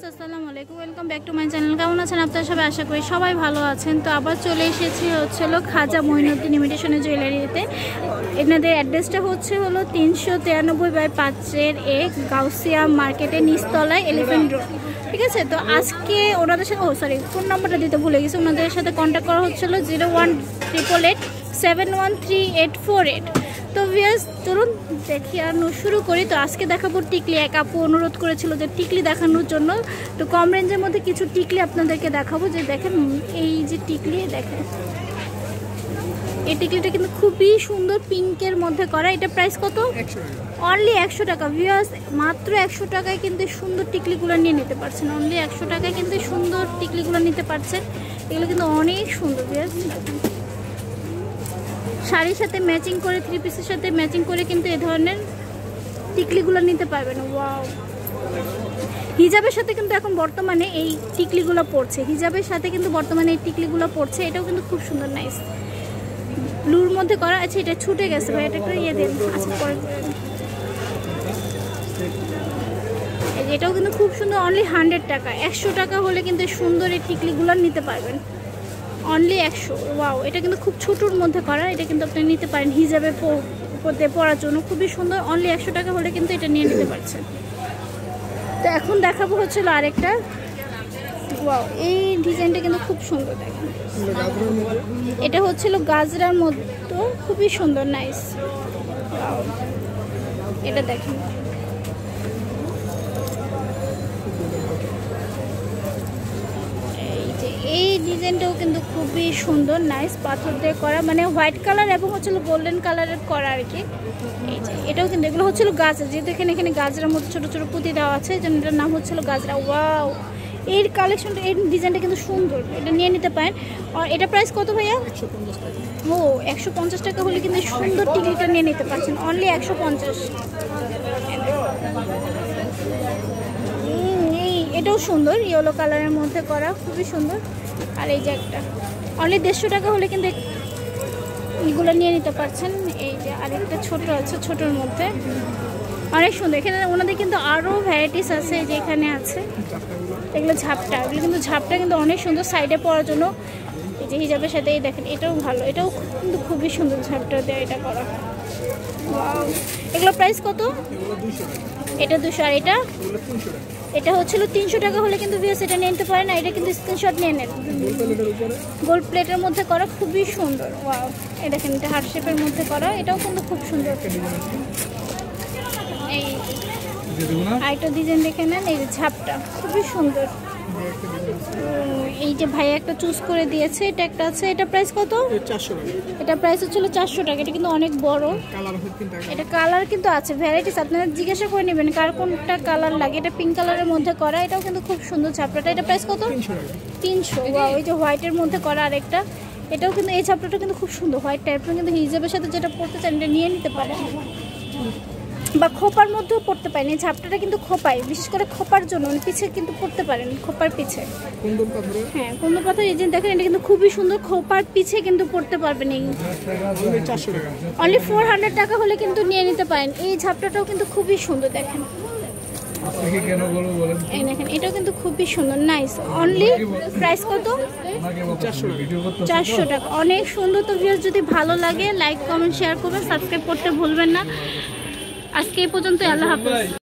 আসসালামু আলাইকুম, welcome back to my channel. কেমন আছেন আপনারা সবাই? আশা করি সবাই ভালো আছেন। তো আবার চলে এসেছি হলো খাজা মঈনুদ্দিন ইমিটেশনের জুয়েলারিতে। এনাদের অ্যাড্রেসটা হলো 393/5 গাউসিয়া মার্কেটে নিচতলায় এলিফ্যান্ট রোড, ঠিক আছে। তো আজকে ওনাদের সাথে ফোন নাম্বারটা দিতে ভুলে গেছি। ওনাদের সাথে কন্ট্যাক্ট করা হচ্ছিলো 01888713848। তো ভিউয়ার্স চলুন দেখানো শুরু করি। তো আজকে দেখাবো টিকলি। এক আপু অনুরোধ করেছিল যে টিকলি দেখানোর জন্য, তো কম রেঞ্জের মধ্যে কিছু টিকলি আপনাদেরকে দেখাবো। যে দেখেন এই যে টিকলি, দেখেন এই টিকলিটা কিন্তু খুবই সুন্দর, পিঙ্কের মধ্যে করা। এটা প্রাইস কত? অনলি 100 টাকা। ভিউয়ার্স মাত্র 100 টাকায় কিন্তু সুন্দর টিকলিগুলো নিয়ে নিতে পারছেন। অনলি 100 টাকায় কিন্তু সুন্দর টিকলিগুলো নিতে পারছেন। এগুলো কিন্তু অনেক সুন্দর। ভিউয়ার্স শাড়ির সাথে ম্যাচিং করে, 3 পিসের সাথে ম্যাচিং করে কিন্তু এই ধরনের টিকলিগুলো নিতে পারবেন। ওয়াও, হিজাবের সাথে কিন্তু এখন বর্তমানে এই টিকলিগুলো পড়ছে। হিজাবের সাথে কিন্তু বর্তমানে এই টিকলিগুলো পড়ছে। এটাও কিন্তু খুব সুন্দর, নাইস ব্লুর মধ্যে করা। আচ্ছা এটা ছুটে গেছে ভাই, এটা একটু ইয়ে দেন। আচ্ছা পরে এটাও কিন্তু খুব সুন্দর। অনলি 100 টাকা। 100 টাকা হলে কিন্তু সুন্দর এই টিকলিগুলো নিতে পারবেন। অনলি 100। ওয়াও, এটা কিন্তু খুব ছোটোর মধ্যে করা। এটা কিন্তু আপনি নিতে পারেন হিজাবে পরার জন্য, খুবই সুন্দর। অনলি 100 টাকা হলে কিন্তু এটা নিয়ে নিতে পারছেন। তো এখন দেখাবো হচ্ছিল আরেকটা। ওয়াও, এই ডিজাইনটা কিন্তু খুব সুন্দর। দেখেন এটা হচ্ছিল গাজরার মধ্যে, খুবই সুন্দর, নাইস। এটা দেখেন এই ডিজাইনটাও কিন্তু খুবই সুন্দর, নাইস। পাথর দিয়ে করা, মানে হোয়াইট কালার এবং হচ্ছিল গোল্ডেন কালারের করা আর কি। এই যে এটাও কিন্তু, এগুলো হচ্ছিল গাজরা। যেহেতু এখানে গাজরার মধ্যে ছোটো ছোটো পুঁতি দেওয়া আছে, এই জন্য এটার নাম হচ্ছিল গাজরা। ওয়াও, এই কালেকশনটা, এই ডিজাইনটা কিন্তু সুন্দর। এটা নিয়ে নিতে পারেন। আর এটা প্রাইস কত ভাইয়া? 150 টাকা। ও 150 টাকা হলে কিন্তু সুন্দর টিকলিটা নিয়ে নিতে পারছেন। অনলি 150। এটাও সুন্দর, ইয়েলো কালারের মধ্যে করা, খুবই সুন্দর। আর এই যে একটা অনলি 150 টাকা হলে কিন্তু এগুলো নিয়ে নিতে পারছেন। এই যে আরেকটা ছোট আছে, ছোটোর মধ্যে অনেক সুন্দর। এখানে ওনাদের কিন্তু আরও ভ্যারাইটিস আছে। যে এখানে আছে এগুলো ঝাপটা, এগুলো কিন্তু ঝাপটা কিন্তু অনেক সুন্দর সাইডে পরার জন্য। এই যে হিজাবের সাথে এই দেখেন, এটাও ভালো, এটাও কিন্তু খুবই সুন্দর ঝাপটা দেওয়া এটা করা। এগুলো প্রাইস কত? এটা 200। আর এটা হচ্ছিল 300 টাকা হলে কিন্তু ভিউয়ার্স এটা নিয়ে নিতে পারেন। না এটা কিন্তু স্ক্রিনশট নিয়ে নেন। গোল্ড প্লেটের মধ্যে করা, খুবই সুন্দর। ওয়াও, এই দেখেন এটা হার্ট শেপের মধ্যে করা, এটাও কিন্তু খুব সুন্দর। এই আরেকটা ডিজাইন দেখে নেন, এই যে ঝাপটা খুবই সুন্দর। এই যে ভাই একটা চুজ করে দিয়েছে, এটা একটা আছে। এটা প্রাইস কত? 400 টাকা। এটা প্রাইস হচ্ছিল 400 টাকা। এটা কিন্তু অনেক বড়। এটা কালার কিন্তু আছে, ভ্যারাইটিস। আপনারা জিজ্ঞাসা করে নেবেন কার কোনটা কালার লাগে। এটা পিঙ্ক কালারের মধ্যে করা, এটাও কিন্তু খুব সুন্দর ঝাপটাটা। এটা প্রাইস কত? 300। ওয়াও, এই যে হোয়াইটের মধ্যে করা আরেকটা, এটাও কিন্তু, এই ঝাপটাটা কিন্তু খুব সুন্দর হোয়াইট টাইপের। কিন্তু হিজাবের সাথে যেটা পড়তে চান এটা নিয়ে নিতে পারেন, বা খোপার মধ্যেও পড়তে পারেন। এই ঝাপটাটা কিন্তু খোপায়, বিশেষ করে খোপার জন্য পিছে কিন্তু পড়তে পারেন, খোপার পিছে। হ্যাঁ, কুন্দন পাথর। এই যে দেখেন এটা কিন্তু খুবই সুন্দর, খোপার পিছে কিন্তু পড়তে পারবেন। এই অনলি 400 টাকা হলে কিন্তু নিয়ে নিতে পারেন। এই ঝাপটাটাও কিন্তু খুবই সুন্দর। দেখেন এই দেখেন, এটাও কিন্তু খুবই সুন্দর, নাইস। অনলি প্রাইস কত? 400 টাকা। অনেক সুন্দর। তো ভিউয়ার্স যদি ভালো লাগে লাইক কমেন্ট শেয়ার করবেন, সাবস্ক্রাইব করতে ভুলবেন না। আজকে এই পর্যন্ত, আল্লাহ হাফেজ।